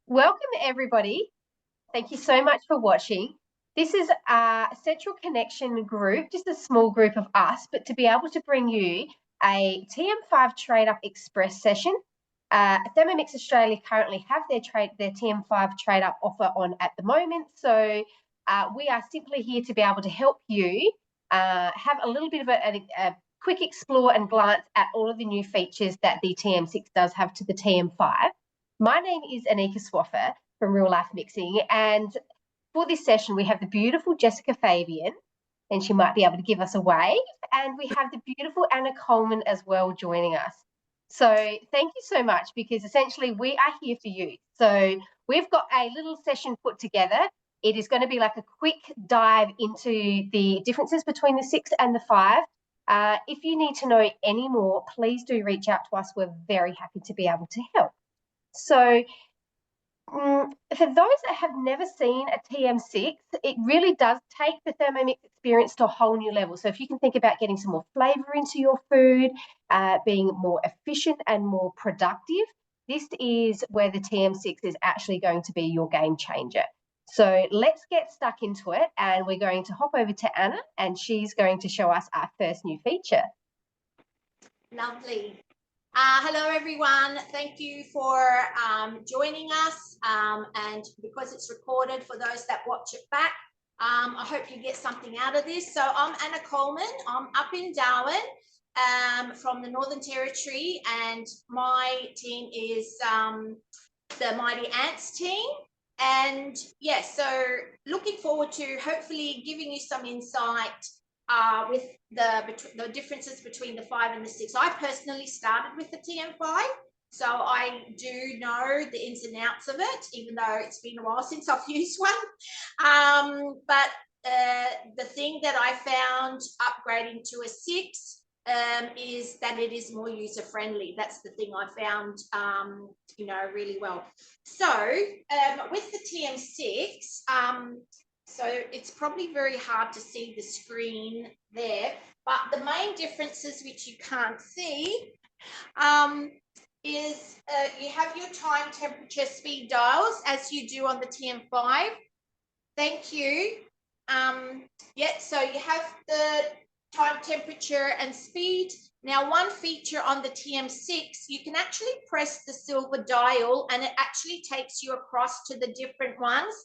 Welcome, everybody. Thank you so much for watching. This is a Central Connection group, just a small group of us, but to be able to bring you a TM5 Trade Up Express session. Thermomix Australia currently have their TM5 Trade Up offer on at the moment. So we are simply here to be able to help you have a little bit of a quick explore and glance at all of the new features that the TM6 does have to the TM5. My name is Anika Swaffer from Real Life Mixing, and for this session we have the beautiful Jessica Fabian, and she might be able to give us a wave, and we have the beautiful Anna Colman as well joining us. So thank you so much, because essentially we are here for you. So we've got a little session put together. It is going to be like a quick dive into the differences between the 6 and the 5. If you need to know any more, please do reach out to us. We're very happy to be able to help. So for those that have never seen a TM6, it really does take the Thermomix experience to a whole new level. So if you can think about getting some more flavour into your food, being more efficient and more productive, this is where the TM6 is actually going to be your game changer. So let's get stuck into it, and we're going to hop over to Anna, and she's going to show us our first new feature. Lovely. Hello, everyone. Thank you for joining us. And because it's recorded, for those that watch it back, I hope you get something out of this. So I'm Anna Colman. I'm up in Darwin from the Northern Territory, and my team is the Mighty Ants team. And yes, so looking forward to hopefully giving you some insight with the differences between the 5 and the 6. I personally started with the TM5, so I do know the ins and outs of it, even though it's been a while since I've used one. But the thing that I found upgrading to a 6 is that it is more user-friendly. That's the thing I found, really well. So with the TM6, so it's probably very hard to see the screen there, but the main differences which you can't see is you have your time, temperature, speed dials as you do on the TM5. Thank you. So you have the time, temperature, and speed. Now, one feature on the TM6, you can actually press the silver dial and it actually takes you across to the different ones,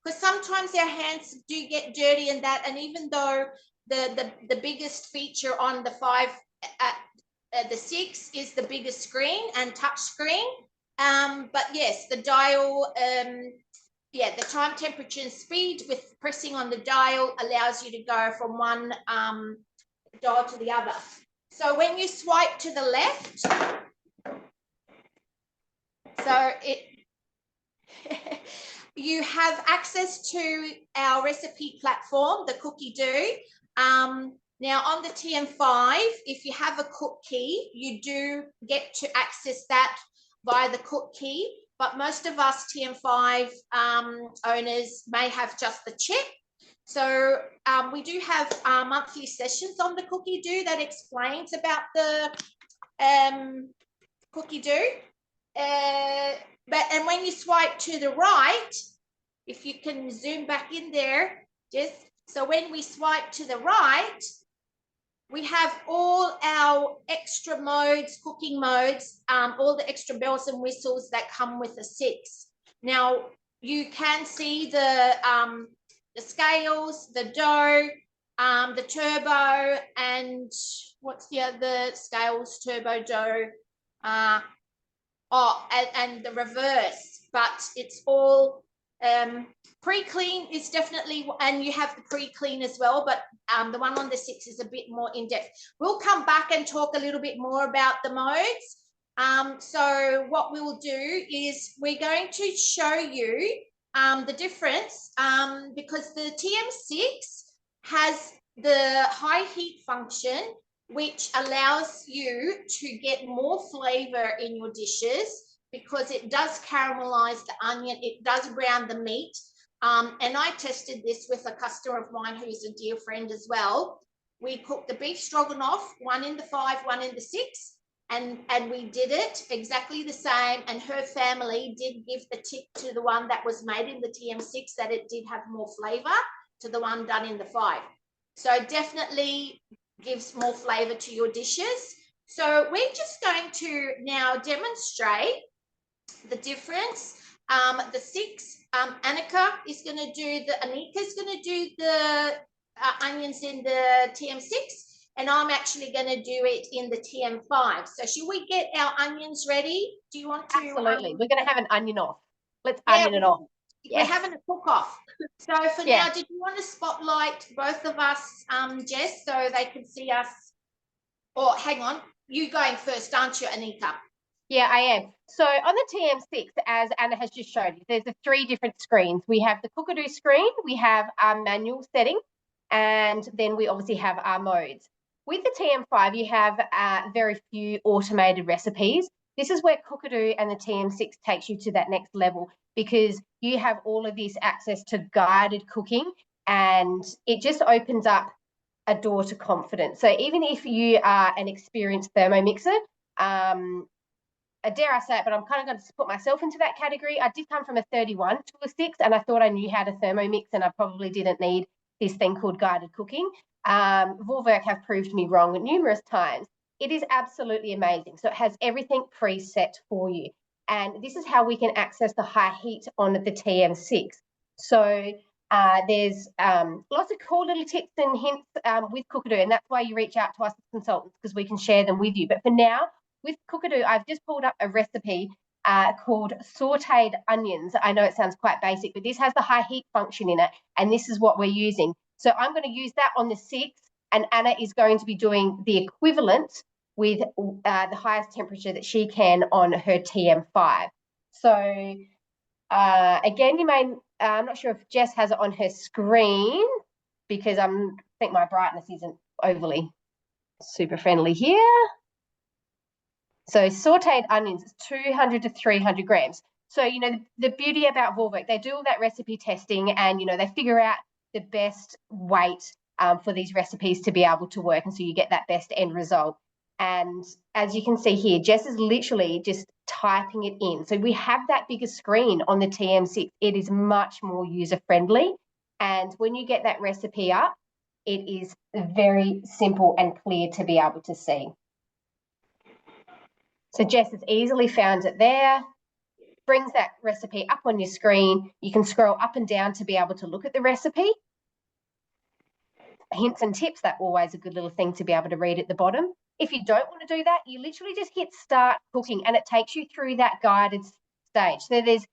because sometimes our hands do get dirty and that, and even though the biggest feature on the 5 the 6 is the biggest screen and touch screen, but yes, the dial, the time, temperature, and speed with pressing on the dial allows you to go from one dial to the other. So when you swipe to the left, so you have access to our recipe platform, the cookie do. Now on the TM5, if you have a cook key, you do get to access that via the cook key, but most of us TM5 owners may have just the chip. So we do have monthly sessions on the cookie do that explains about the cookie do. And when you swipe to the right, if you can zoom back in there, so when we swipe to the right, we have all our extra modes, cooking modes, all the extra bells and whistles that come with a 6. Now you can see the scales, the dough, the turbo, and what's the other scales, turbo, dough, and the reverse, but it's all pre-clean is definitely, and you have the pre-clean as well, but the one on the 6 is a bit more in-depth. We'll come back and talk a little bit more about the modes. So what we will do is we're going to show you the difference, because the TM6 has the high heat function, which allows you to get more flavor in your dishes, because it does caramelize the onion, it does brown the meat. And I tested this with a customer of mine who's a dear friend as well. We cooked the beef stroganoff, one in the 5, one in the 6, and we did it exactly the same, and her family did give the tip to the one that was made in the TM6 that it did have more flavor to the one done in the 5. So definitely gives more flavor to your dishes. So we're just going to now demonstrate the difference. The 6, Anika is going to do Anika's going to do the onions in the TM6, and I'm actually going to do it in the TM5. So should we get our onions ready? Do you want to? Absolutely. We're going to have an onion off. Let's Yeah, onion it off. We're Yes. having a cook off. So for now, did you want to spotlight both of us, Jess, so they can see us? Or hang on, you going first, aren't you, Anika? Yeah, I am. So on the TM6, as Anna has just showed you, there's 3 different screens. We have the cookadoo screen, we have our manual setting, and then we obviously have our modes. With the TM5, you have very few automated recipes. This is where cookadoo and the TM6 takes you to that next level, because you have all of this access to guided cooking, and it just opens up a door to confidence. So even if you are an experienced Thermomixer, dare I say it, but I'm kind of going to put myself into that category. I did come from a 31 to a 6, and I thought I knew how to Thermomix, and I probably didn't need this thing called guided cooking. Vorwerk have proved me wrong numerous times. It is absolutely amazing. So it has everything preset for you. And this is how we can access the high heat on the TM6. So there's lots of cool little tips and hints with cookadoo, and that's why you reach out to us as consultants, because we can share them with you. But for now, with cookadoo, I've just pulled up a recipe called sauteed onions. I know it sounds quite basic, but this has the high heat function in it, and this is what we're using. So I'm going to use that on the 6, and Anna is going to be doing the equivalent with the highest temperature that she can on her TM5. So again, you may, I'm not sure if Jess has it on her screen, because I think my brightness isn't overly super friendly here. So sauteed onions is 200 to 300 grams. So, you know, the beauty about Vorwerk, they do all that recipe testing, and, you know, they figure out the best weight for these recipes to be able to work. And so you get that best end result. And as you can see here, Jess is literally just typing it in. So we have that bigger screen on the TM6. It is much more user-friendly. And when you get that recipe up, it is very simple and clear to be able to see. So Jess has easily found it there, brings that recipe up on your screen. You can scroll up and down to be able to look at the recipe. Hints and tips, that's always a good little thing to be able to read at the bottom. If you don't want to do that, you literally just hit start cooking, and it takes you through that guided stage. So there's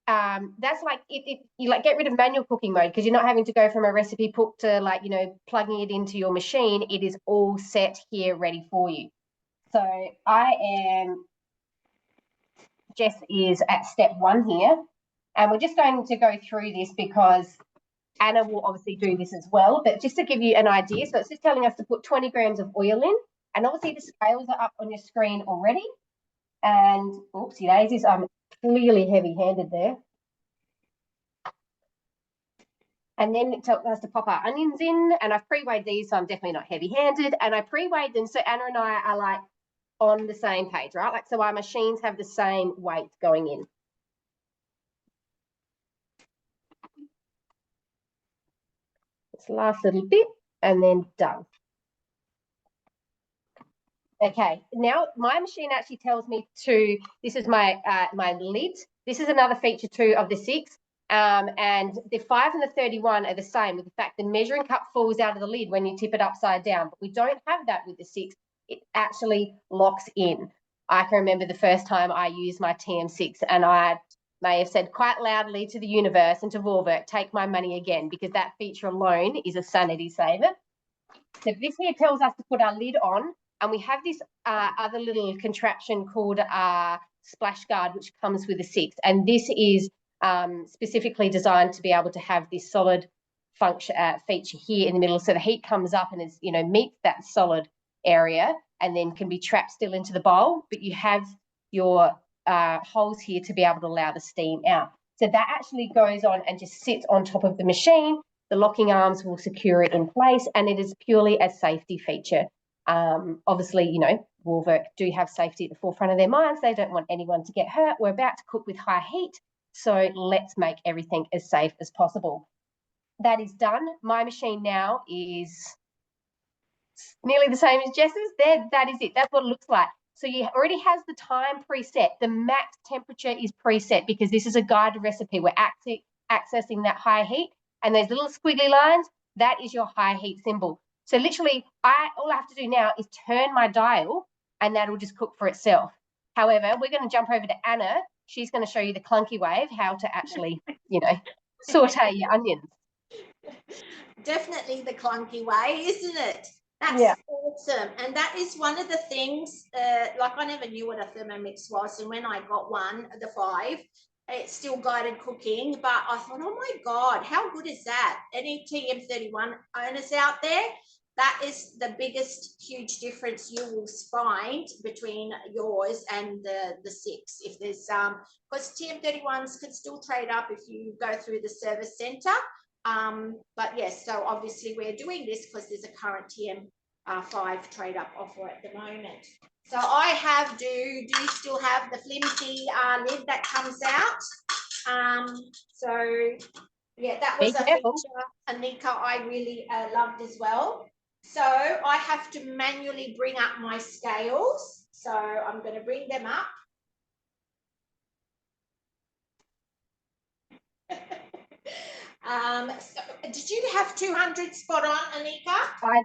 that's like you like get rid of manual cooking mode, because you're not having to go from a recipe book to, like, you know, plugging it into your machine. It is all set here ready for you. So Jess is at step 1 here, and we're just going to go through this because Anna will obviously do this as well, but just to give you an idea. So it's just telling us to put 20 grams of oil in, and obviously the scales are up on your screen already. And oopsie daisies, I'm clearly heavy-handed there. And then it tells us to pop our onions in, and I've pre-weighed these, so I'm definitely not heavy-handed, and I pre-weighed them so Anna and I are like on the same page, right? Like, so our machines have the same weight going in. This last little bit, and then done. Okay, now my machine actually tells me to, this is my my lid. This is another feature too of the 6. And the 5 and the 31 are the same, with the fact the measuring cup falls out of the lid when you tip it upside down, but we don't have that with the 6. It actually locks in. I can remember the first time I used my TM6, and I may have said quite loudly to the universe and to Vorwerk, take my money again, because that feature alone is a sanity saver. So this here tells us to put our lid on, and we have this other little contraption called splash guard, which comes with a 6, and this is specifically designed to be able to have this solid function feature here in the middle, so the heat comes up and is, you know, meets that solid area and then can be trapped still into the bowl, but you have your holes here to be able to allow the steam out. So that actually goes on and just sits on top of the machine. The locking arms will secure it in place, and it is purely a safety feature. Obviously, you know, Warburg do have safety at the forefront of their minds. They don't want anyone to get hurt. We're about to cook with high heat, so let's make everything as safe as possible. That is done. My machine now is nearly the same as Jess's. There, that is it. That's what it looks like. So you already has the time preset. The max temperature is preset because this is a guided recipe. We're accessing that high heat, and those little squiggly lines, that is your high heat symbol. So literally, all I have to do now is turn my dial, and that'll just cook for itself. However, we're going to jump over to Anna. She's going to show you the clunky way of how to actually, saute your onions. Definitely the clunky way, isn't it? That's awesome. And that is one of the things, like I never knew what a Thermomix was. And when I got one, the 5, it's still guided cooking. But I thought, oh my God, how good is that? Any TM31 owners out there, that is the biggest huge difference you will find between yours and the 6. If there's, because TM31s can still trade up if you go through the service centre. But yes, so obviously we're doing this because there's a current TM5 trade up offer at the moment. So I have, do you still have the flimsy lid that comes out? So yeah, that was a feature, Anika, I really loved as well. So I have to manually bring up my scales. So I'm going to bring them up. So did you have 200 spot on, Anika? I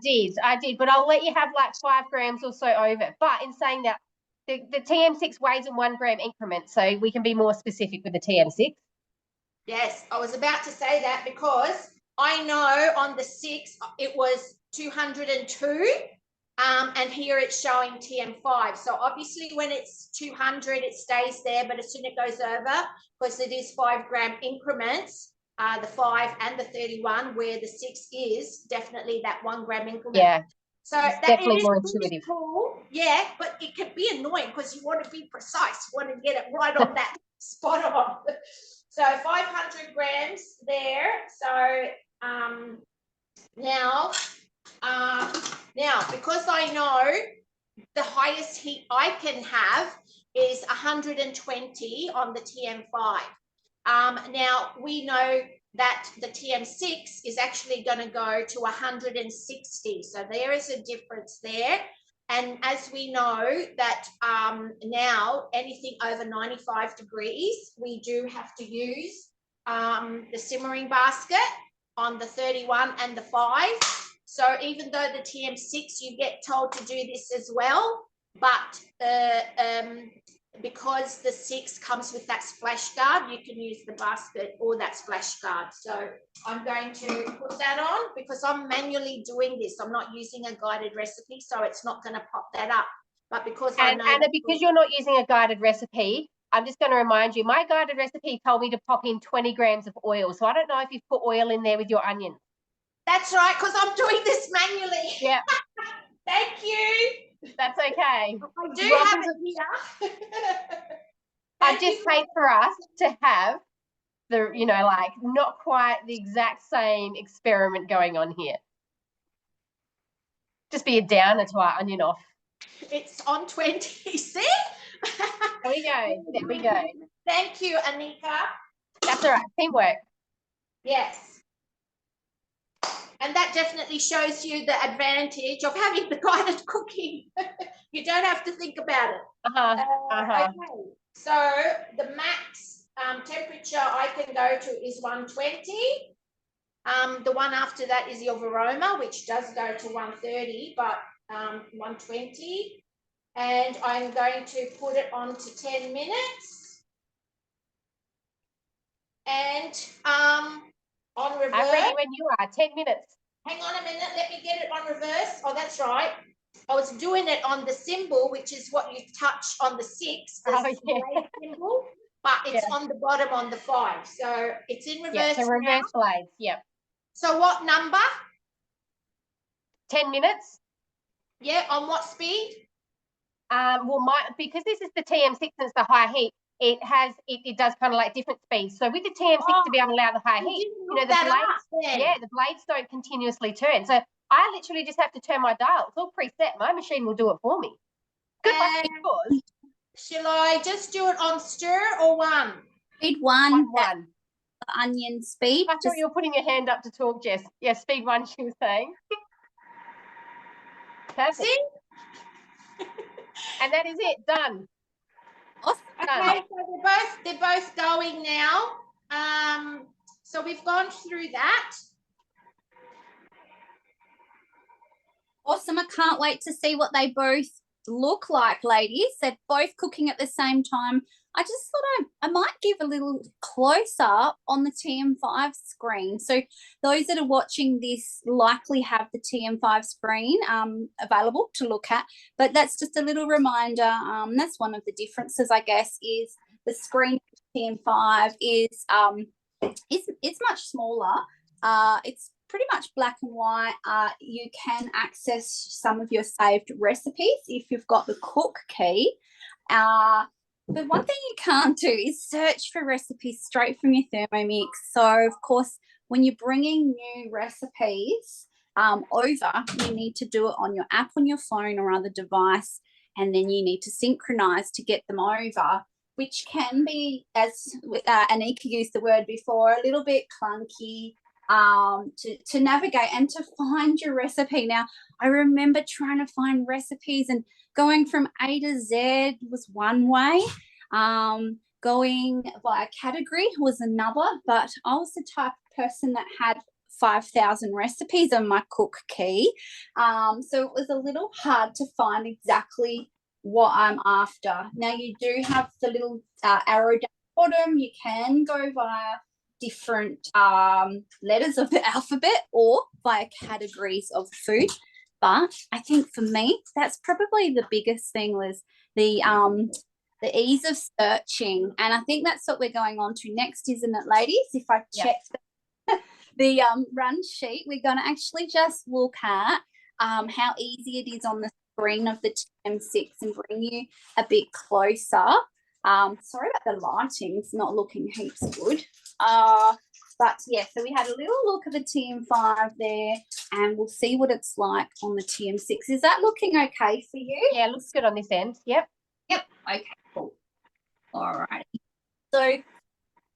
did, but I'll let you have like 5 grams or so over. But in saying that, the TM6 weighs in 1 gram increments, so we can be more specific with the TM6. Yes, I was about to say that because I know on the 6 it was 202, and here it's showing TM5. So obviously when it's 200, it stays there, but as soon as it goes over, because it is 5 gram increments, the 5 and the 31, where the 6 is definitely that 1 gram increment. Yeah. So that definitely is more really intuitive. cool. Yeah, but it can be annoying because you want to be precise. You want to get it right on that spot on. So 500 grams there. So now because I know the highest heat I can have is 120 on the TM5. Now we know that the TM6 is actually going to go to 160. So there is a difference there. And as we know that now anything over 95 degrees, we do have to use the simmering basket on the 31 and the 5. So even though the TM6, you get told to do this as well, but because the 6 comes with that splash guard, you can use the basket or that splash guard. So I'm going to put that on because I'm manually doing this. I'm not using a guided recipe, so it's not going to pop that up. But because I know Anna, because you're not using a guided recipe, I'm just going to remind you, my guided recipe told me to pop in 20 grams of oil. So I don't know if you've put oil in there with your onions. That's right, because I'm doing this manually. Yeah. Thank you. That's okay. I do have it here. I just hate for us to have the, like not quite the exact same experiment going on here. Just be a downer to our onion off. It's on 20, see? There we go. There we go. Thank you, Anika. That's all right. Teamwork. Yes. And that definitely shows you the advantage of having the guided cooking. You don't have to think about it. Okay. So the max temperature I can go to is 120. The one after that is your Varoma, which does go to 130, but 120. And I'm going to put it on to 10 minutes. And on reverse. I'm ready when you are. 10 minutes. Hang on a minute. Let me get it on reverse. Oh, that's right. I was doing it on the symbol, which is what you touch on the 6, the symbol, but it's on the bottom on the 5. So it's in reverse. Yeah, so reverse blades. Yep. So what number? 10 minutes. Yeah, on what speed? Well, because this is the TM6 and it's the high heat, it does kind of like different speeds. So with the TM6 to be able to allow the high heat, the blades, the blades don't continuously turn. So I literally just have to turn my dial. It's all preset. My machine will do it for me. Good luck with yours. Shall I just do it on stir or one? Speed one. One. The onion speed. I thought you were putting your hand up to talk, Jess. Yeah, speed one, she was saying. Perfect. See? And that is it. Done. Awesome. Okay, so they're both going now. So we've gone through that. Awesome. I can't wait to see what they both look like, ladies. They're both cooking at the same time. I just thought I might give a little close-up on the TM5 screen. So those that are watching this likely have the TM5 screen available to look at. But that's just a little reminder. That's one of the differences, I guess, is the screen for TM5 is it's much smaller. It's pretty much black and white. You can access some of your saved recipes if you've got the cook key. But one thing you can't do is search for recipes straight from your Thermomix. So, of course, when you're bringing new recipes over, you need to do it on your app on your phone or other device, and then you need to synchronize to get them over, which can be, as Anika used the word before, a little bit clunky to navigate and to find your recipe. Now, I remember trying to find recipes and going from A to Z was one way. Going by category was another, but I was the type of person that had 5,000 recipes on my cook key. So it was a little hard to find exactly what I'm after. Now, you do have the little arrow down the bottom. You can go via different letters of the alphabet or via categories of food. But I think for me, that's probably the biggest thing was the ease of searching. And I think that's what we're going on to next, isn't it, ladies? If I check the run sheet, we're going to actually just look at how easy it is on the screen of the TM6 and bring you a bit closer. Sorry about the lighting, it's not looking heaps good. But yeah, so we had a little look at the TM5 there, and we'll see what it's like on the TM6. Is that looking okay for you? Yeah, it looks good on this end. Yep. Okay, cool. All right. So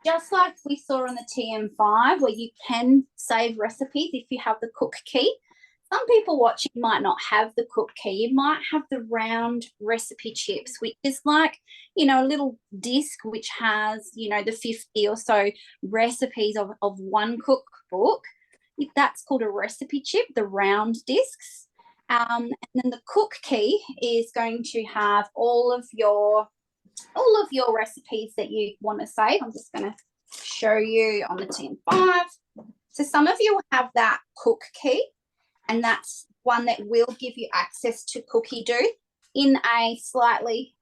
just like we saw on the TM5, where you can save recipes if you have the cook key, some people watching might not have the cook key. You might have the round recipe chips, which is like, you know, a little disc which has, you know, the 50 or so recipes of one cookbook. That's called a recipe chip, the round discs. And then the cook key is going to have all of your recipes that you want to save. I'm just going to show you on the TM5. So some of you will have that cook key, and that's one that will give you access to Cookie Do in a slightly,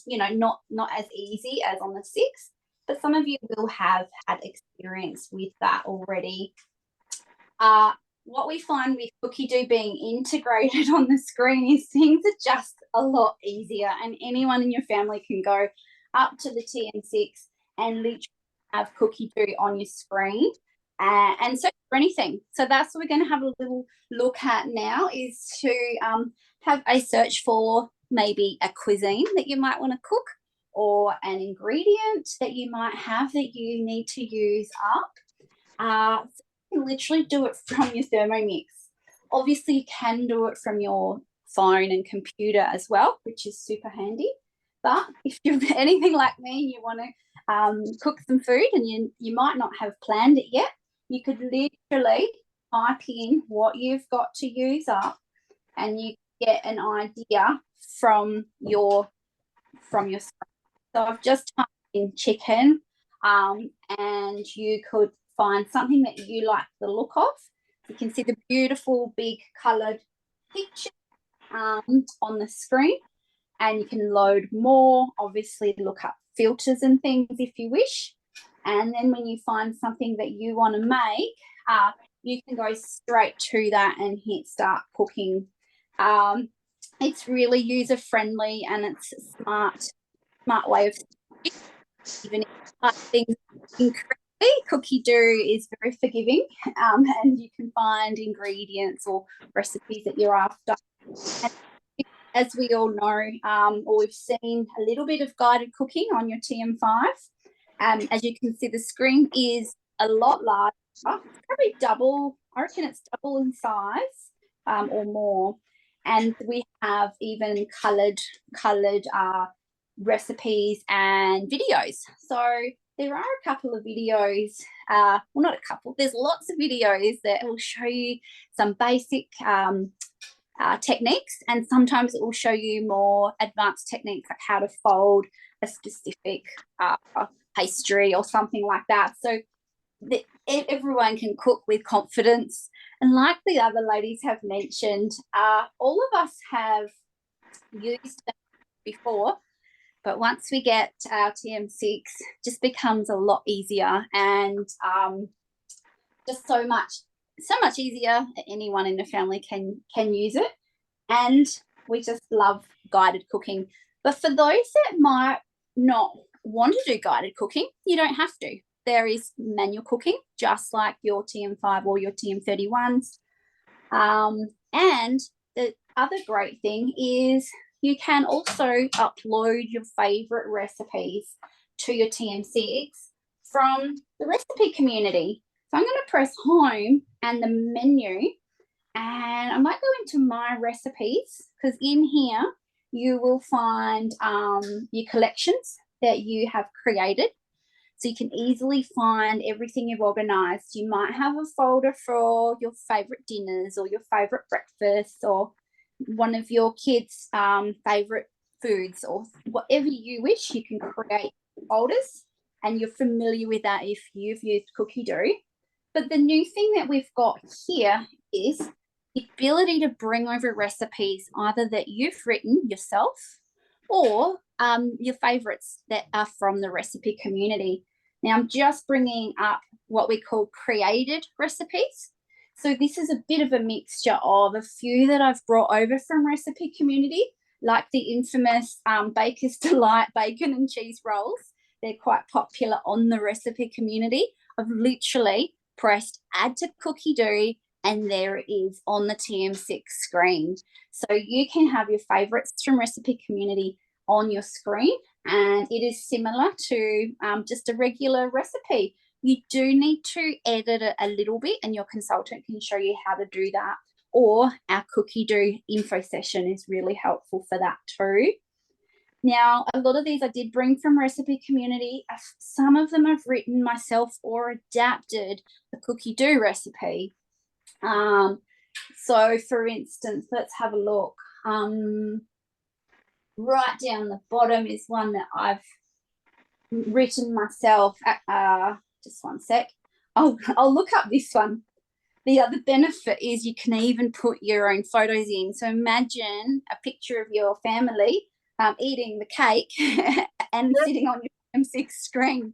you know, not as easy as on the 6, but some of you will have had experience with that already. What we find with Cookie Do being integrated on the screen is things are just a lot easier, and anyone in your family can go up to the TM6 and literally have Cookie Do on your screen. And search for anything. So that's what we're going to have a little look at now, is to have a search for maybe a cuisine that you might want to cook, or an ingredient that you might have that you need to use up. So you can literally do it from your Thermomix. Obviously, you can do it from your phone and computer as well, which is super handy. But if you're anything like me and you want to cook some food and you might not have planned it yet, you could literally type in what you've got to use up, and you get an idea from your screen. So I've just typed in chicken, and you could find something that you like the look of. You can see the beautiful big coloured picture on the screen, and you can load more, obviously look up filters and things if you wish. And then when you find something that you want to make, you can go straight to that and hit start cooking. It's really user friendly, and it's a smart way of even if things incorrectly. Cookie Do is very forgiving, and you can find ingredients or recipes that you're after. And as we all know, or we've seen a little bit of guided cooking on your TM5. As you can see, the screen is a lot larger, probably double, I reckon it's double in size or more. And we have even coloured recipes and videos. So there are a couple of videos, well, not a couple, there's lots of videos that will show you some basic techniques, and sometimes it will show you more advanced techniques like how to fold a specific pastry or something like that. So everyone can cook with confidence. And like the other ladies have mentioned, all of us have used them before, but once we get our TM6, just becomes a lot easier, and just so much easier. Anyone in the family can use it, and we just love guided cooking. But for those that might not want to do guided cooking, you don't have to. There is manual cooking, just like your TM5 or your TM31s. And the other great thing is you can also upload your favourite recipes to your TM6 from the recipe community. So I'm going to press home and the menu, and I might go into my recipes, because in here you will find your collections that you have created. So you can easily find everything you've organised. You might have a folder for your favourite dinners or your favourite breakfasts or one of your kids' favourite foods, or whatever you wish. You can create folders, and you're familiar with that if you've used Cookie Dough. But the new thing that we've got here is the ability to bring over recipes either that you've written yourself or your favourites that are from the recipe community. Now I'm just bringing up what we call created recipes. So this is a bit of a mixture of a few that I've brought over from recipe community, like the infamous Baker's Delight bacon and cheese rolls. They're quite popular on the recipe community. I've literally pressed add to Cookie Dough, and there it is on the TM6 screen. So you can have your favourites from recipe community on your screen, and it is similar to just a regular recipe. You do need to edit it a little bit, and your consultant can show you how to do that, or our Cookie Dough info session is really helpful for that too. Now, a lot of these I did bring from recipe community. Some of them I've written myself or adapted the Cookie Dough recipe. So for instance, let's have a look. Right down the bottom is one that I've written myself. Just one sec. I'll look up this one. The other benefit is you can even put your own photos in. So imagine a picture of your family eating the cake and sitting on your M6 screen.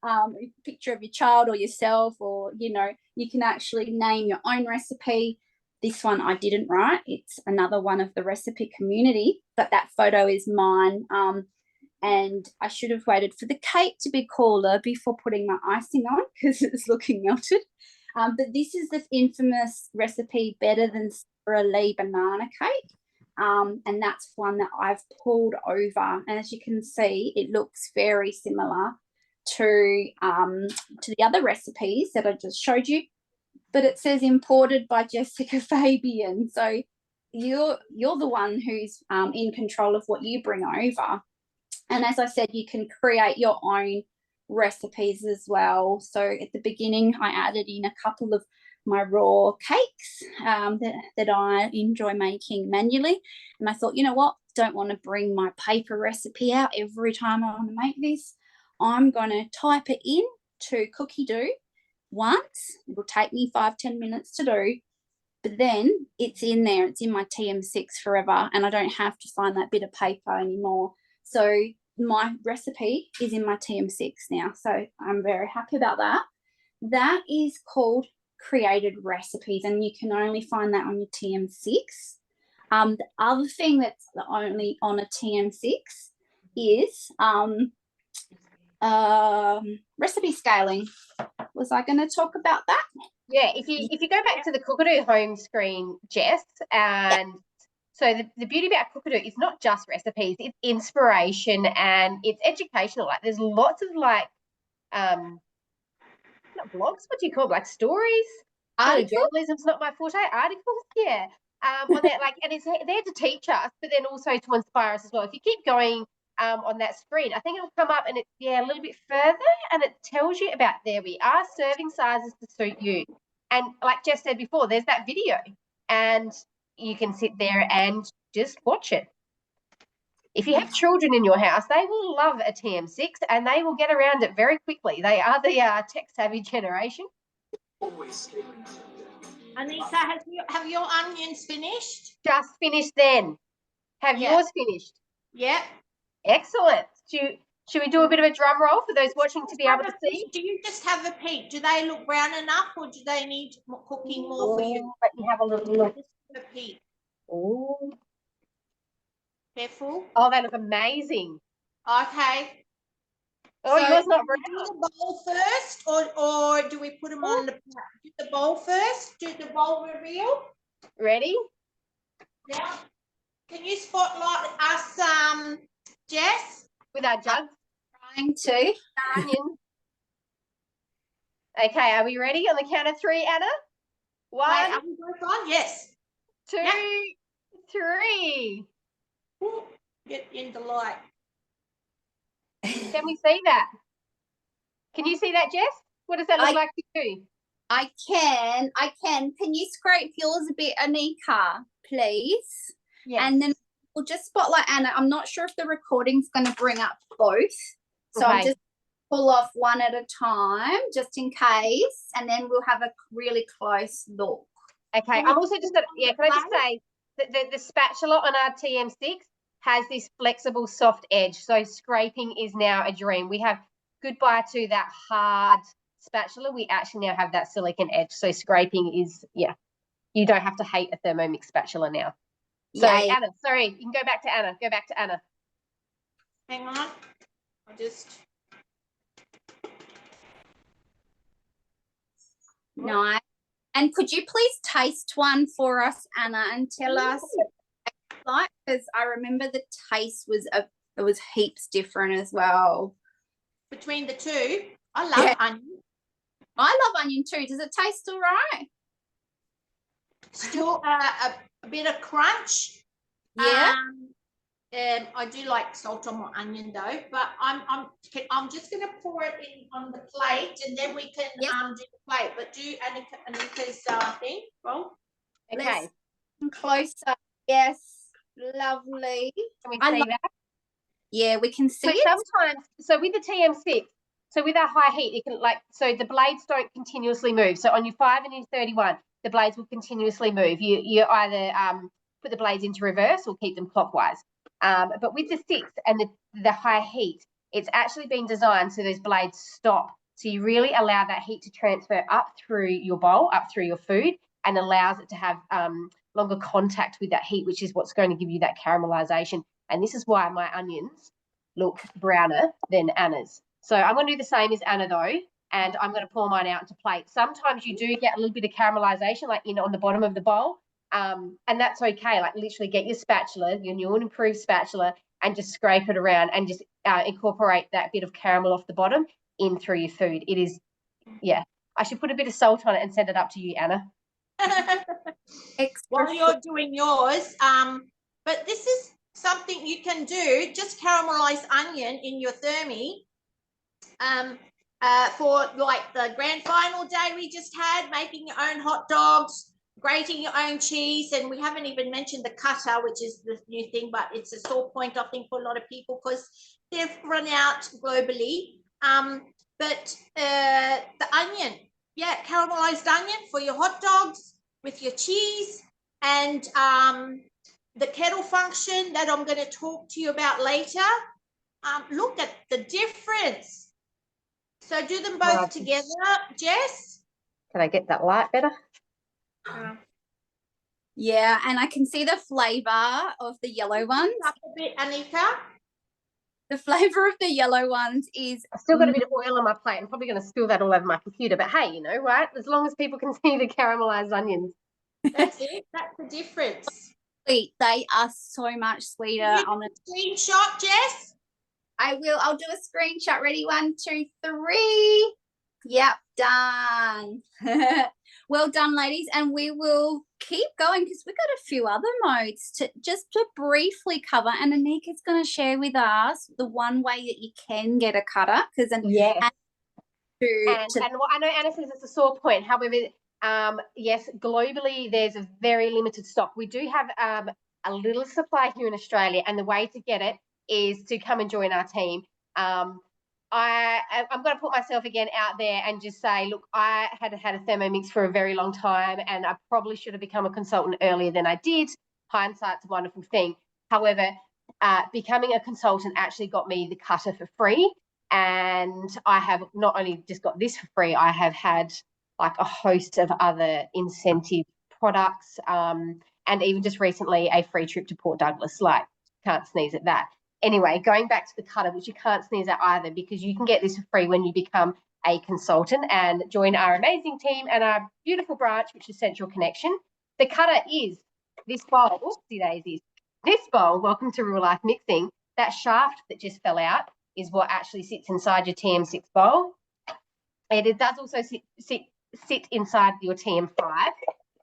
A picture of your child or yourself, or you can actually name your own recipe. This one I didn't write. It's another one of the recipe community, but that photo is mine. And I should have waited for the cake to be cooler before putting my icing on, because it's looking melted. But this is the infamous recipe Better Than Sarah Lee banana cake. And that's one that I've pulled over. And as you can see, it looks very similar to the other recipes that I just showed you. But it says imported by Jessica Fabian. So you're the one who's in control of what you bring over. And as I said, you can create your own recipes as well. So at the beginning, I added in a couple of my raw cakes that I enjoy making manually. And I thought, you know what, don't want to bring my paper recipe out every time I want to make this. I'm going to type it in to Cookie Dough once. It'll take me 5-10 minutes to do, but then it's in there. It's in my TM6 forever, and I don't have to find that bit of paper anymore. So my recipe is in my TM6 now. So I'm very happy about that. That is called created recipes, and you can only find that on your TM6. The other thing that's only on a TM6 is recipe scaling. Was I going to talk about that? Yeah, if you go back to the Cookie Dough home screen, Jess, and So the beauty about Cookadoo is not just recipes, it's inspiration and it's educational. Like there's lots of like not blogs, what do you call it? Like stories? Journalism's not my forte. Articles, yeah. On that, like, and it's there to teach us, but then also to inspire us as well. If you keep going on that screen, I think it'll come up and it's a little bit further, and it tells you about there we are serving sizes to suit you. And like Jess said before, there's that video, and you can sit there and just watch it. If you have children in your house, they will love a TM6 and they will get around it very quickly. They are the tech-savvy generation. Anika, have your onions finished? Just finished then. Have yours finished? Yep. Excellent. Should we do a bit of a drum roll for those watching to be able to see? Do you just have a peek? Do they look brown enough or do they need cooking more for you? Let me have a little look. Just have a peek. Oh. Careful. Oh, they look amazing. Okay. Oh, so yours not brown. do the bowl first or do we put them on the do the bowl first? Do the bowl reveal? Ready? Yeah. Can you spotlight us, Jess? With our jugs. Trying to. Onion. Okay, are we ready on the count of 3, Anna? 1, Wait, are we both on? Yes. 2, 3. Ooh, get in the light. Can we see that? Can you see that, Jess? What does that look like to you? I can. Can you scrape yours a bit, Anika, please? Yeah. And then we'll just spotlight Anna. I'm not sure if the recording's going to bring up both. So I'll just pull off one at a time, just in case. And then we'll have a really close look. Okay. I'm also just, can I just say that the spatula on our TM6 has this flexible, soft edge. So scraping is now a dream. We have goodbye to that hard spatula. We actually now have that silicone edge. So scraping is, you don't have to hate a Thermomix spatula now. So Anna, sorry, you can go back to Anna. Go back to Anna. Hang on. I'll just. Nice. And could you please taste one for us, Anna, and tell us like, because I remember the taste was it was heaps different as well. Between the two, I love onion. I love onion too. Does it taste all right? Still a bit of crunch. Yeah. I do like salt on my onion though, but I'm just going to pour it in on the plate and then we can do the plate. But do Anika's thing. Well, okay. Closer. Yes. Lovely. Can we see that? Yeah, we can see it. Sometimes, so with the TM6, so with our high heat, it can so the blades don't continuously move. So on your 5 and your 31, the blades will continuously move. You either put the blades into reverse or keep them clockwise. But with the 6 and the high heat, it's actually been designed so those blades stop. So you really allow that heat to transfer up through your bowl, up through your food, and allows it to have longer contact with that heat, which is what's going to give you that caramelization. And this is why my onions look browner than Anna's. So I'm going to do the same as Anna though, and I'm going to pour mine out into plate. Sometimes you do get a little bit of caramelization, like on the bottom of the bowl, and that's okay. Like literally get your spatula, your new and improved spatula, and just scrape it around and just incorporate that bit of caramel off the bottom in through your food. It is, I should put a bit of salt on it and send it up to you, Anna. While you're doing yours, but this is something you can do, just caramelized onion in your thermi for like the grand final day we just had, making your own hot dogs, grating your own cheese, and we haven't even mentioned the cutter, which is the new thing, but it's a sore point I think for a lot of people because they've run out globally. But the onion, caramelized onion for your hot dogs with your cheese, and the kettle function that I'm going to talk to you about later. Look at the difference. So do them both together, Jess. Can I get that light better? Yeah, and I can see the flavour of the yellow ones. Up a bit, Anika. The flavour of the yellow ones is... I've still got a bit of oil on my plate. I'm probably going to spill that all over my computer. But hey, right? As long as people can see the caramelised onions. That's it. That's the difference. Sweet. They are so much sweeter Can you on a screenshot, Jess? I will. I'll do a screenshot. Ready? 1, 2, 3. Yep, done. Well done, ladies. And we will keep going because we've got a few other modes to briefly cover. And Anika's going to share with us the one way that you can get a cutter. Because Yes. And what I know Anna says it's a sore point. However, yes, globally there's a very limited stock. We do have a little supply here in Australia, and the way to get it is to come and join our team. I'm going to put myself again out there and just say, look, I had a Thermomix for a very long time, and I probably should have become a consultant earlier than I did. Hindsight's a wonderful thing. However, becoming a consultant actually got me the cutter for free. And I have not only just got this for free, I have had like a host of other incentive products, and even just recently a free trip to Port Douglas. Like, can't sneeze at that. Anyway, going back to the cutter, which you can't sneeze at either, because you can get this for free when you become a consultant and join our amazing team and our beautiful branch, which is Central Connection. The cutter is this bowl. Oopsie daisies. This bowl, welcome to Real Life Mixing. That shaft that just fell out is what actually sits inside your TM6 bowl. And it does also sit inside your TM5.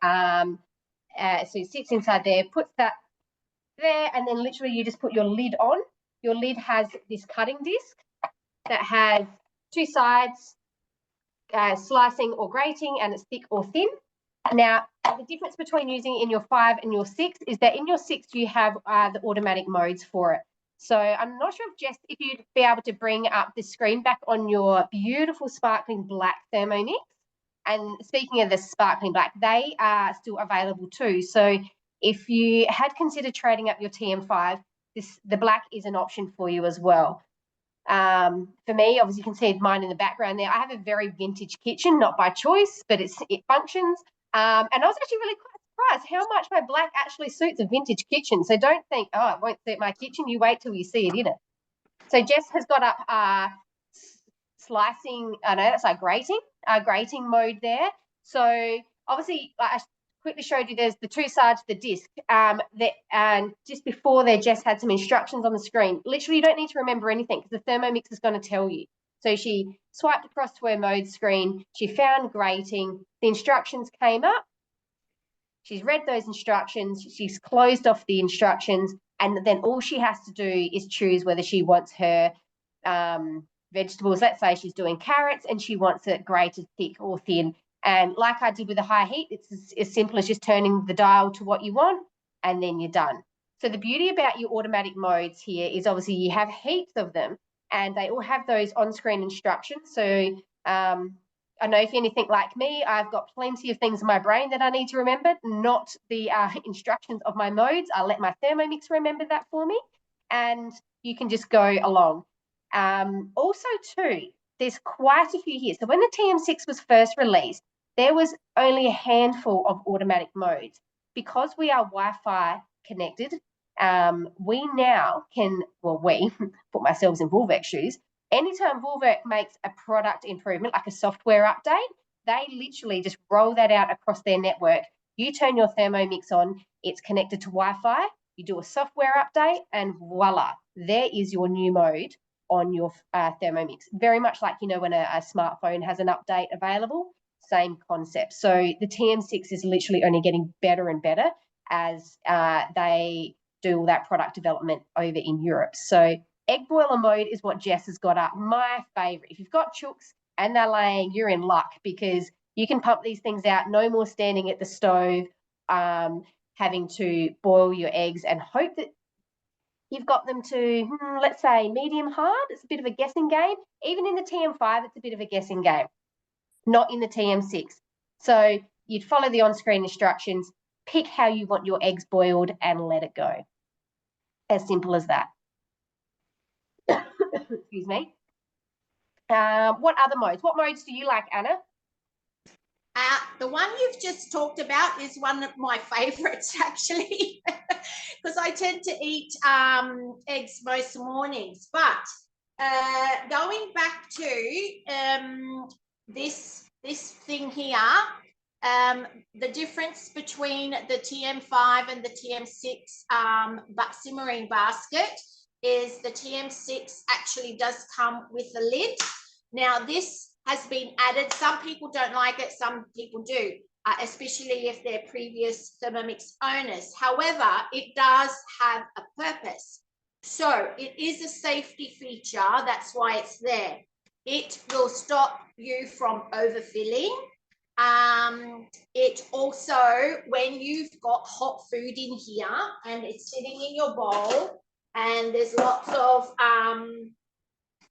So it sits inside there, puts that there, and then literally you just put your lid on. Your lid has this cutting disc that has two sides, slicing or grating, and it's thick or thin. Now, the difference between using it in your 5 and your 6 is that in your 6 you have the automatic modes for it. So I'm not sure if you'd be able to bring up the screen back on your beautiful sparkling black Thermomix. And speaking of the sparkling black, they are still available too. So if you had considered trading up your TM5, the black is an option for you as well. For me, obviously you can see mine in the background there. I have a very vintage kitchen, not by choice, but it functions. And I was actually really quite surprised how much my black actually suits a vintage kitchen. So don't think, oh, it won't suit my kitchen. You wait till you see it in it. So Jess has got up slicing, that's like grating mode there. So obviously, like I quickly showed you, there's the two sides of the disc. And just before there, Jess had some instructions on the screen. Literally, you don't need to remember anything because the Thermomix is going to tell you. So she swiped across to her mode screen. She found grating. The instructions came up. She's read those instructions. She's closed off the instructions. And then all she has to do is choose whether she wants her vegetables. Let's say she's doing carrots and she wants it grated, thick or thin. And like I did with the high heat, it's as simple as just turning the dial to what you want and then you're done. So the beauty about your automatic modes here is obviously you have heaps of them and they all have those on-screen instructions. So I know if you're anything like me, I've got plenty of things in my brain that I need to remember, not the instructions of my modes. I'll let my Thermomix remember that for me and you can just go along. Also too, there's quite a few here. So when the TM6 was first released, there was only a handful of automatic modes. Because we are Wi-Fi connected, we now can, we put myself in Vulvec shoes. Anytime Vulvec makes a product improvement, like a software update, they literally just roll that out across their network. You turn your Thermomix on, it's connected to Wi-Fi, you do a software update, and voila, there is your new mode on your Thermomix. Very much like, when a smartphone has an update available, same concept. So the TM6 is literally only getting better and better as they do all that product development over in Europe. So egg boiler mode is what Jess has got up. My favourite. If you've got chooks and they're laying, you're in luck because you can pump these things out. No more standing at the stove, having to boil your eggs and hope that you've got them to, let's say, medium hard. It's a bit of a guessing game. Even in the TM5, it's a bit of a guessing game. Not in the TM6. So you'd follow the on-screen instructions, pick how you want your eggs boiled and let it go. As simple as that. Excuse me. What other modes? What modes do you like, Anna? The one you've just talked about is one of my favorites, actually, because I tend to eat eggs most mornings. But going back to this thing here, the difference between the TM5 and the TM6 but simmering basket is the TM6 actually does come with a lid. Now this has been added. Some people don't like it, some people do, especially if they're previous Thermomix owners. However, it does have a purpose. So it is a safety feature, that's why it's there. It will stop you from overfilling. It also, when you've got hot food in here and it's sitting in your bowl and there's lots of,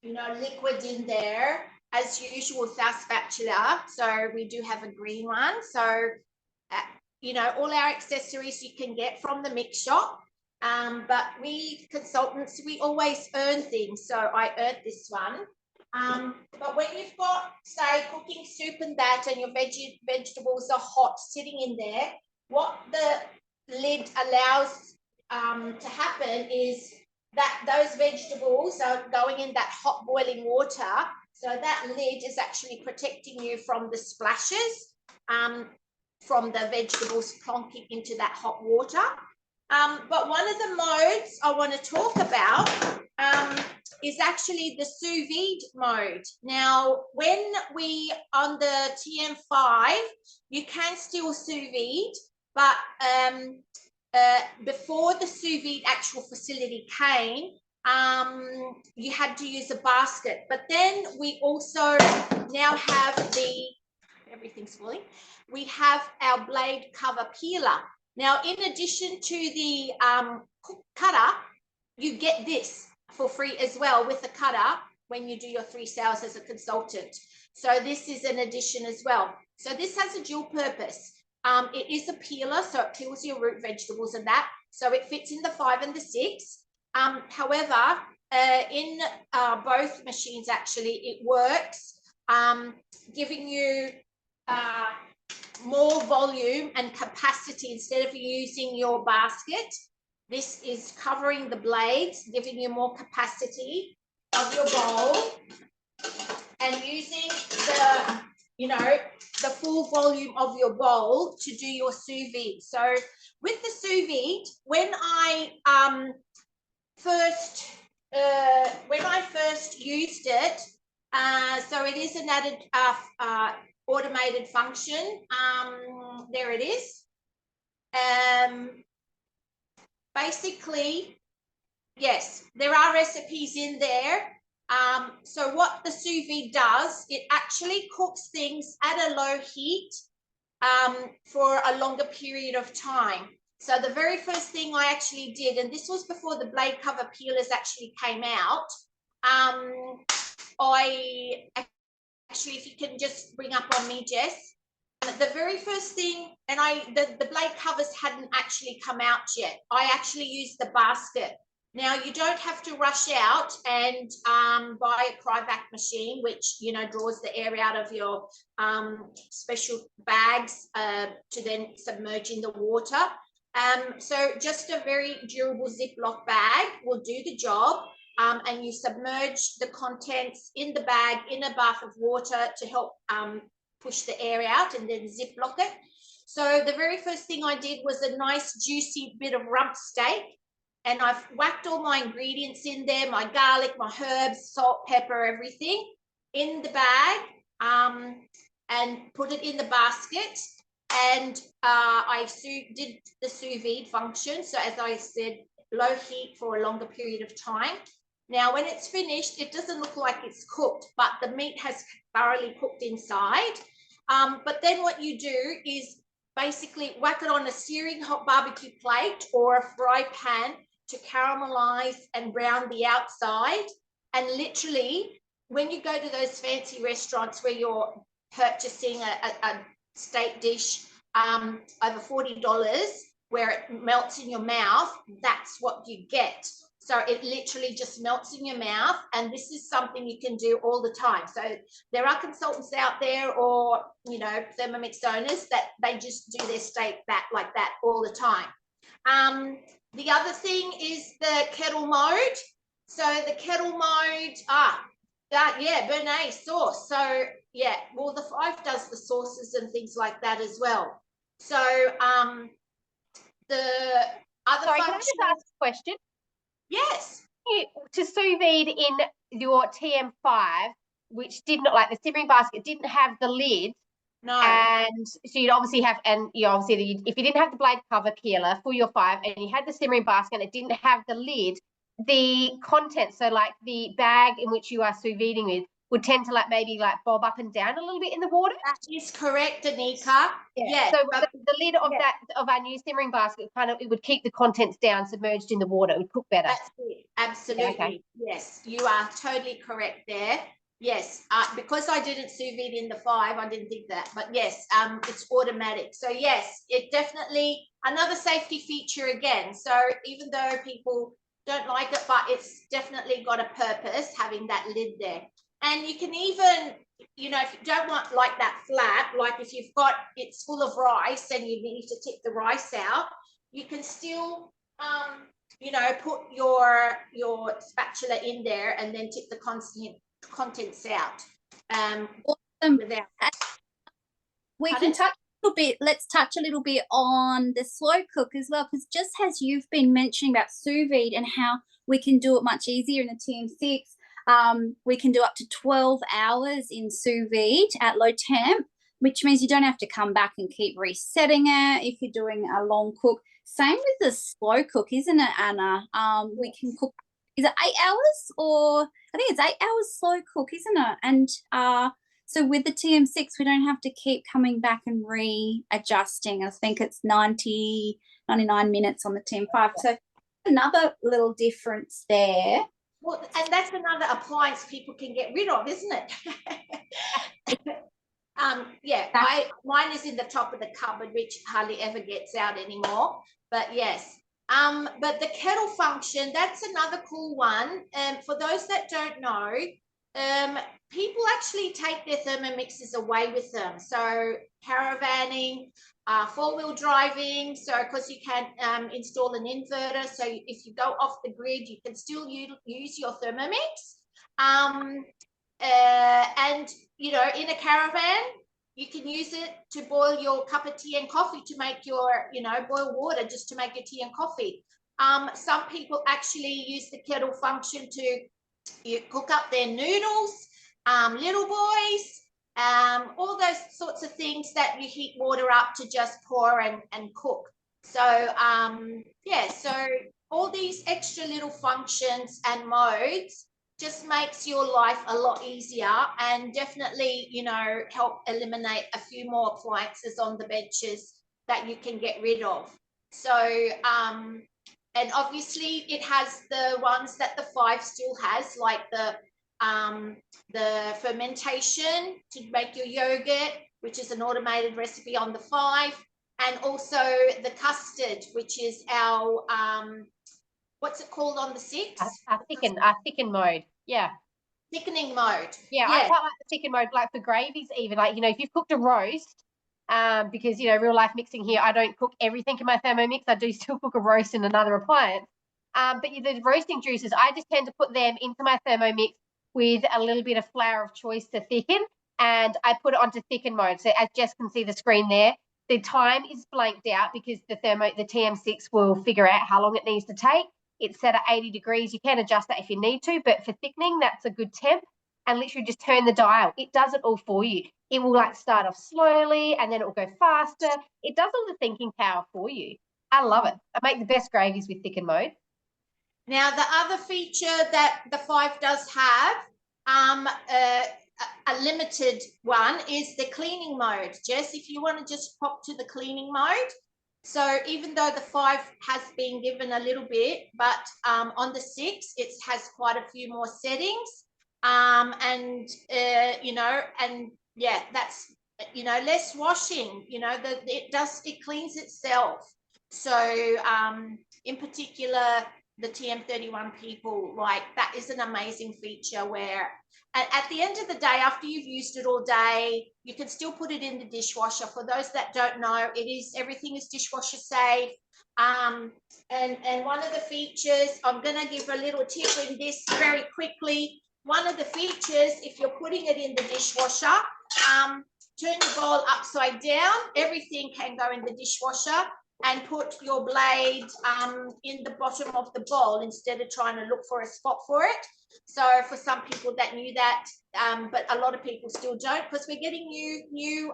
you know, liquid in there, as usual with our spatula, so we do have a green one. So, you know, all our accessories you can get from the mix shop. But we consultants, we always earn things. So I earned this one. But when you've got, say, cooking soup and that, and your vegetables are hot sitting in there, what the lid allows to happen is that those vegetables are going in that hot boiling water. So that lid is actually protecting you from the splashes from the vegetables plonking into that hot water. But one of the modes I want to talk about is actually the sous vide mode. Now, when we on the TM5, you can still sous vide, but before the sous vide actual facility came, you had to use a basket. But then we also now have everything's falling. We have our blade cover peeler. Now, in addition to the cutter, you get this for free as well with the cutter when you do your 3 sales as a consultant. So this is an addition as well. So this has a dual purpose. It is a peeler, so it peels your root vegetables and that. So it fits in the 5 and the 6. However, in both machines, actually, it works, giving you more volume and capacity instead of using your basket. This is covering the blades, giving you more capacity of your bowl and using the, you know, the full volume of your bowl to do your sous vide. So with the sous vide, when I first used it, so it is an added automated function. There it is. Basically, yes, there are recipes in there. So what the sous vide does, it actually cooks things at a low heat for a longer period of time. So the very first thing I actually did, and this was before the blade cover peelers actually came out, I actually, if you can just bring up on me, Jess, the very first thing, and the blade covers hadn't actually come out yet. I actually used the basket. Now, you don't have to rush out and buy a Cryvac machine, which, you know, draws the air out of your special bags to then submerge in the water. So just a very durable Ziploc bag will do the job. And you submerge the contents in the bag in a bath of water to help push the air out and then Ziploc it. So the very first thing I did was a nice juicy bit of rump steak. And I've whacked all my ingredients in there, my garlic, my herbs, salt, pepper, everything in the bag and put it in the basket. And I did the sous vide function. So as I said, low heat for a longer period of time. Now, when it's finished, it doesn't look like it's cooked, but the meat has thoroughly cooked inside. But then what you do is basically whack it on a searing hot barbecue plate or a fry pan to caramelize and brown the outside. And literally, when you go to those fancy restaurants where you're purchasing a steak dish over $40, where it melts in your mouth, that's what you get. So it literally just melts in your mouth, and this is something you can do all the time. So there are consultants out there, or, you know, Thermomix owners, that they just do their steak like that all the time. The other thing is the kettle mode. So the kettle mode, Yeah, béarnaise sauce. So yeah, well, the 5 does the sauces and things like that as well. So the other Sorry, can I function, just ask a question? yes. To sous vide in your TM5, which did not, like the simmering basket didn't have the lid, No. and so you'd obviously have, and you obviously, if you didn't have the blade cover peeler for your 5 and you had the simmering basket and it didn't have the lid, the content, so like the bag in which you are sous viding with, would tend to like maybe like bob up and down a little bit in the water. That is correct, Anika. Yeah. So the lid of of our new simmering basket kind of, it would keep the contents down, submerged in the water. It would cook better. That's it. Absolutely. Yeah, okay. Yes, you are totally correct there. Yes, because I didn't sous vide in the 5, I didn't think that. But yes, it's automatic. So yes, it definitely, another safety feature again. So even though people don't like it, but it's definitely got a purpose having that lid there. And you can even, you know, if you don't want like that flat, like if you've got, it's full of rice and you need to tip the rice out, you can still, you know, put your spatula in there and then tip the contents out. Awesome. Without. We Pardon? can touch a little bit. Let's touch a little bit on the slow cook as well, because just as you've been mentioning about sous vide and how we can do it much easier in the TM6, we can do up to 12 hours in sous vide at low temp, which means you don't have to come back and keep resetting it if you're doing a long cook. Same with the slow cook, isn't it, Anna? We can cook, is it 8 hours, or I think it's 8 hours slow cook, isn't it? And so with the TM6, we don't have to keep coming back and readjusting. I think it's 99 minutes on the TM5. So another little difference there. Well, and that's another appliance people can get rid of, isn't it? Yeah, mine is in the top of the cupboard, which hardly ever gets out anymore. But yes, but the kettle function, that's another cool one. For those that don't know, people actually take their Thermomixes away with them. So caravanning, 4-wheel driving, so because you can install an inverter, so if you go off the grid, you can still use your Thermomix. And you know, in a caravan, you can use it to boil your cup of tea and coffee, to make your, you know, boil water just to make your tea and coffee. Some people actually use the kettle function to cook up their noodles, little boys, all those sorts of things that you heat water up to just pour and cook. So yeah, so all these extra little functions and modes just makes your life a lot easier, and definitely, you know, help eliminate a few more appliances on the benches that you can get rid of. So and obviously it has the ones that the 5 still has, like the fermentation to make your yogurt, which is an automated recipe on the 5, and also the custard, which is our what's it called on the 6? Our thicken mode. Yeah. Thickening mode. Yeah, I quite like the thicken mode, like for gravies even. Like, you know, if you've cooked a roast, because, you know, real life mixing here, I don't cook everything in my Thermomix. I do still cook a roast in another appliance. But the roasting juices, I just tend to put them into my Thermomix with a little bit of flour of choice to thicken, and I put it onto thicken mode. So as Jess can see the screen there, the time is blanked out because the TM6 will figure out how long it needs to take. It's set at 80 degrees. You can adjust that if you need to, but for thickening, that's a good temp. And literally just turn the dial. It does it all for you. It will like start off slowly and then it will go faster. It does all the thinking power for you. I love it. I make the best gravies with thicken mode. Now, the other feature that the 5 does have, a limited one, is the cleaning mode. Jess, if you want to just pop to the cleaning mode. So even though the 5 has been given a little bit, but on the 6, it has quite a few more settings. And, you know, and yeah, that's, you know, less washing, you know, it cleans itself. So in particular, the TM31 people, like, that is an amazing feature where at the end of the day, after you've used it all day, you can still put it in the dishwasher. For those that don't know, everything is dishwasher safe. And one of the features, I'm going to give a little tip in this very quickly. one of the features, if you're putting it in the dishwasher, turn your bowl upside down. Everything can go in the dishwasher, and put your blade in the bottom of the bowl instead of trying to look for a spot for it. So for some people that knew that, but a lot of people still don't, because we're getting new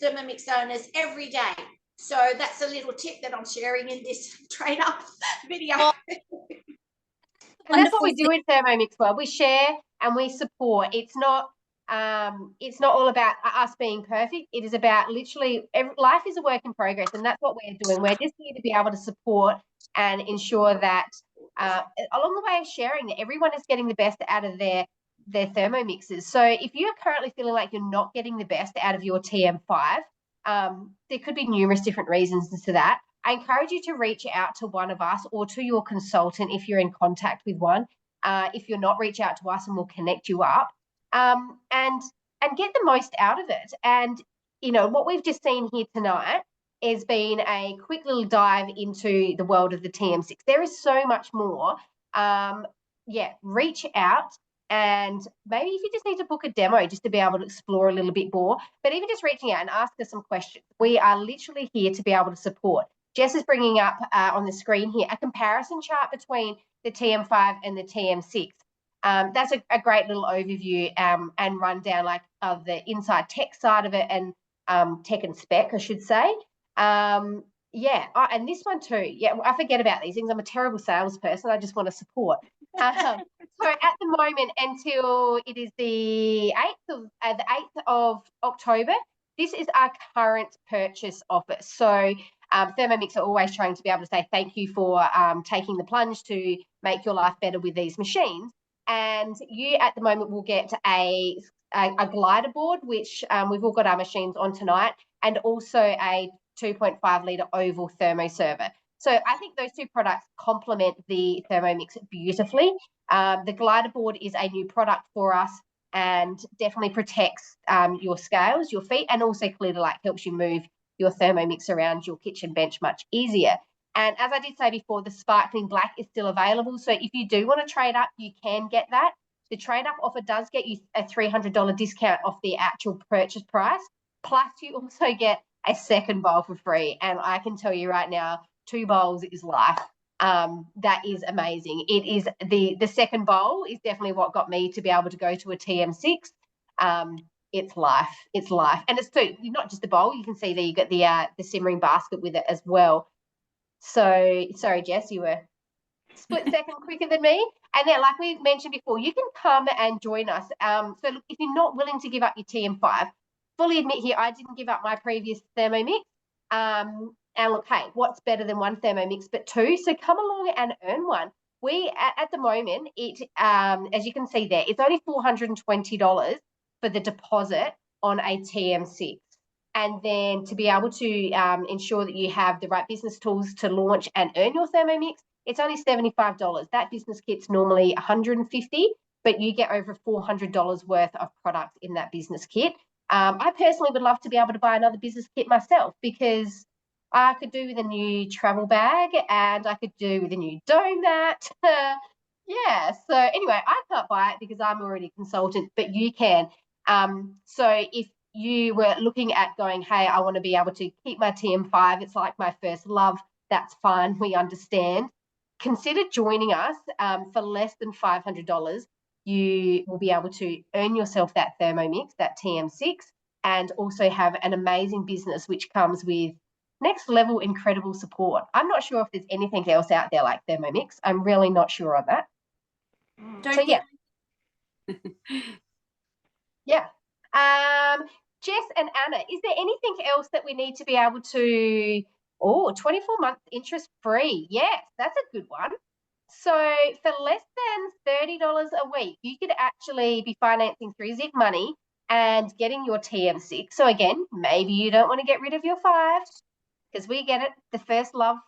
Thermomix owners every day. So that's a little tip that I'm sharing in this train up video. And that's what we do in Thermomix World. We share and we support. It's not all about us being perfect. It is about literally life is a work in progress, and that's what we're doing. We're just here to be able to support and ensure that along the way of sharing, that everyone is getting the best out of their Thermomixes. So if you're currently feeling like you're not getting the best out of your TM5, there could be numerous different reasons to that. I encourage you to reach out to one of us or to your consultant if you're in contact with one. If you're not, reach out to us and we'll connect you up. And get the most out of it. And, you know, what we've just seen here tonight has been a quick little dive into the world of the TM6. There is so much more. Reach out, and maybe if you just need to book a demo just to be able to explore a little bit more, but even just reaching out and ask us some questions. We are literally here to be able to support. Jess is bringing up on the screen here a comparison chart between the TM5 and the TM6. That's a great little overview and rundown, like of the inside tech side of it, and tech and spec, I should say. And this one too. Yeah, I forget about these things. I'm a terrible salesperson. I just want to support. So at the moment, until it is the 8th of October, this is our current purchase offer. So Thermomix are always trying to be able to say thank you for taking the plunge to make your life better with these machines. And you at the moment will get a glider board, which we've all got our machines on tonight, and also a 2.5 litre oval thermo server. So I think those two products complement the Thermomix beautifully. The glider board is a new product for us and definitely protects your scales, your feet, and also clearly like helps you move your Thermomix around your kitchen bench much easier. And as I did say before, the sparkling black is still available. So if you do want to trade up, you can get that. The trade up offer does get you a $300 discount off the actual purchase price. Plus you also get a second bowl for free. And I can tell you right now, 2 bowls is life. That is amazing. It is the second bowl is definitely what got me to be able to go to a TM6. It's life. It's life. And it's too, not just the bowl. You can see there you got the simmering basket with it as well. So sorry, Jess, you were split second quicker than me. And then, like we mentioned before, you can come and join us. So look, if you're not willing to give up your TM5, fully admit here, I didn't give up my previous Thermomix. And look, hey, what's better than one Thermomix but two? So come along and earn one. We at the moment, it as you can see there, it's only $420 for the deposit on a TM6. And then to be able to ensure that you have the right business tools to launch and earn your Thermomix, it's only $75. That business kit's normally $150, but you get over $400 worth of products in that business kit. I personally would love to be able to buy another business kit myself, because I could do with a new travel bag and I could do with a new dome mat. Yeah, so anyway, I can't buy it because I'm already a consultant, but you can. So if you were looking at going, hey, I want to be able to keep my TM5, it's like my first love, that's fine, we understand. Consider joining us. For less than $500, you will be able to earn yourself that Thermomix, that TM6, and also have an amazing business which comes with next level incredible support. I'm not sure if there's anything else out there like Thermomix. I'm really not sure on that. Yeah. Jess and Anna, is there anything else that we need to be able to, 24 months interest free? Yes, that's a good one. So for less than $30 a week, you could actually be financing through Zip Money and getting your TM6. So again, maybe you don't want to get rid of your 5, because we get it, the first love,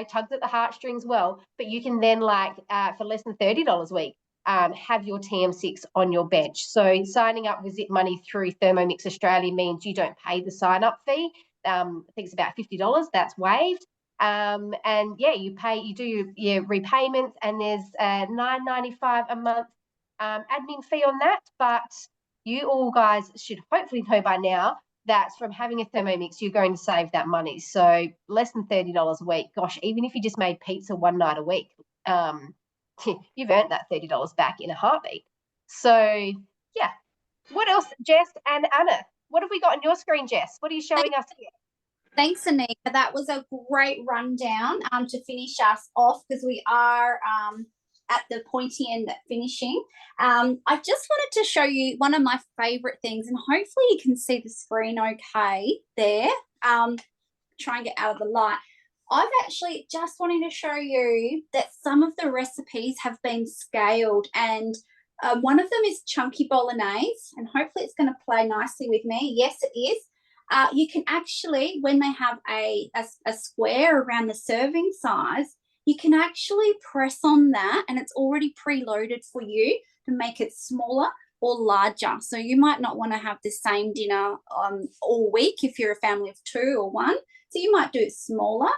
tugs at the heartstrings well, but you can then for less than $30 a week, have your TM6 on your bench. So signing up with Zip Money through Thermomix Australia means you don't pay the sign-up fee. I think it's about $50. That's waived. And yeah, you do your repayments, and there's $9.95 a month admin fee on that. But you all guys should hopefully know by now that from having a Thermomix, you're going to save that money. So less than $30 a week. Gosh, even if you just made pizza one night a week, you've earned that $30 back in a heartbeat. So yeah. What else, Jess and Anna? What have we got on your screen, Jess? What are you showing us here? Thanks, Anika. That was a great rundown to finish us off, because we are at the pointy end at finishing. I just wanted to show you one of my favourite things, and hopefully you can see the screen okay there. Try and get out of the light. I've actually just wanted to show you that some of the recipes have been scaled, and one of them is chunky bolognese, and hopefully it's going to play nicely with me. Yes, it is. You can actually, when they have a square around the serving size, you can actually press on that, and it's already preloaded for you to make it smaller or larger. So you might not want to have the same dinner all week if you're a family of 2 or 1. So you might do it smaller,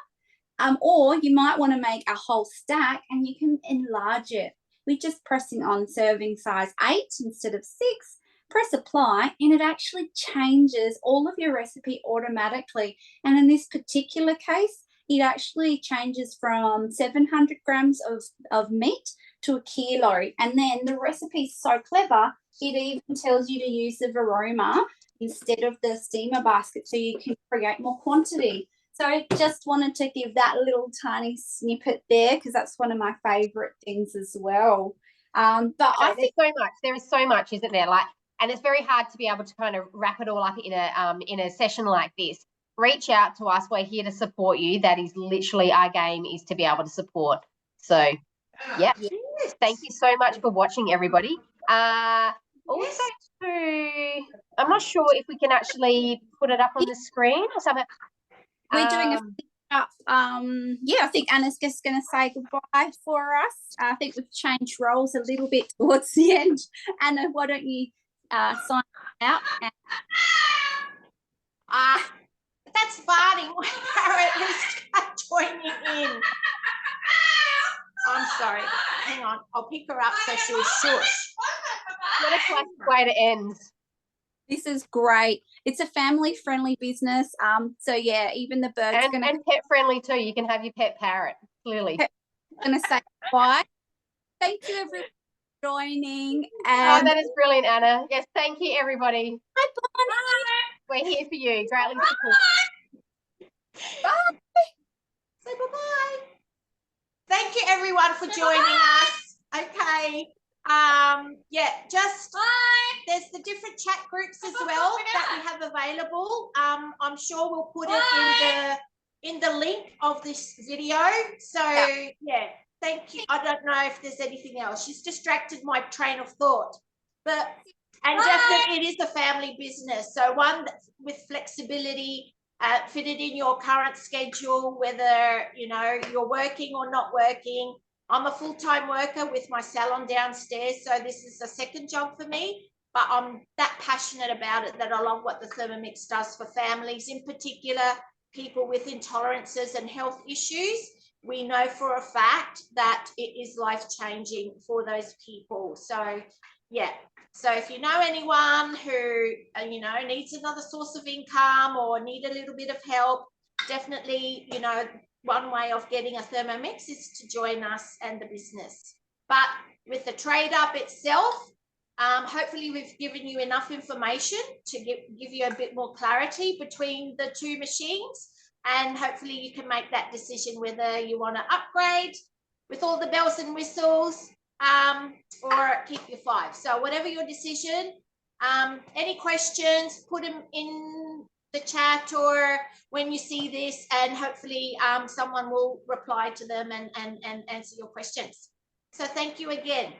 or you might want to make a whole stack and you can enlarge it. We're just pressing on serving size 8 instead of 6. Press apply, and it actually changes all of your recipe automatically. And in this particular case, it actually changes from 700 grams of meat to a kilo. And then the recipe is so clever, it even tells you to use the Varoma instead of the steamer basket, so you can create more quantity. So I just wanted to give that little tiny snippet there, because that's one of my favourite things as well. But I think there is so much, isn't there? And it's very hard to be able to kind of wrap it all up in a session like this. Reach out to us. We're here to support you. That is literally our game, is to be able to support. So, yeah. Yes. Thank you so much for watching, everybody. Also, I'm not sure if we can actually put it up on the screen or something. We're doing a yeah, I think Anna's just going to say goodbye for us. I think we've changed roles a little bit towards the end. Anna, why don't you sign out? That's farting. Parrot is joining in. I'm sorry. Hang on. I'll pick her up so she'll shush. What a classic way to end. This is great. It's a family-friendly business. So yeah, even the birds and pet-friendly too. You can have your pet parrot. Clearly, I'm going to say bye. Thank you, everyone, for joining. Oh, that is brilliant, Anna. Yes, thank you, everybody. Bye. We're here for you. Greatly support. Bye. Say bye-bye. Thank you, everyone, for joining us. Okay. Yeah, just there's the different chat groups as well that we have available. I'm sure we'll put it in the link of this video. So yeah, thank you. I don't know if there's anything else. She's distracted my train of thought. And definitely it is a family business. So one with flexibility, fitted in your current schedule, whether you're working or not working. I'm a full-time worker with my salon downstairs, so this is a second job for me, but I'm that passionate about it that I love what the Thermomix does for families, in particular, people with intolerances and health issues. We know for a fact that it is life-changing for those people. So, yeah. So if you know anyone who, needs another source of income or need a little bit of help, definitely, one way of getting a Thermomix is to join us and the business. But with the trade up itself, hopefully we've given you enough information to give you a bit more clarity between the 2 machines, and hopefully you can make that decision whether you want to upgrade with all the bells and whistles or keep your 5. So whatever your decision, any questions, put them in the chat or when you see this, and hopefully someone will reply to them and answer your questions. So thank you again.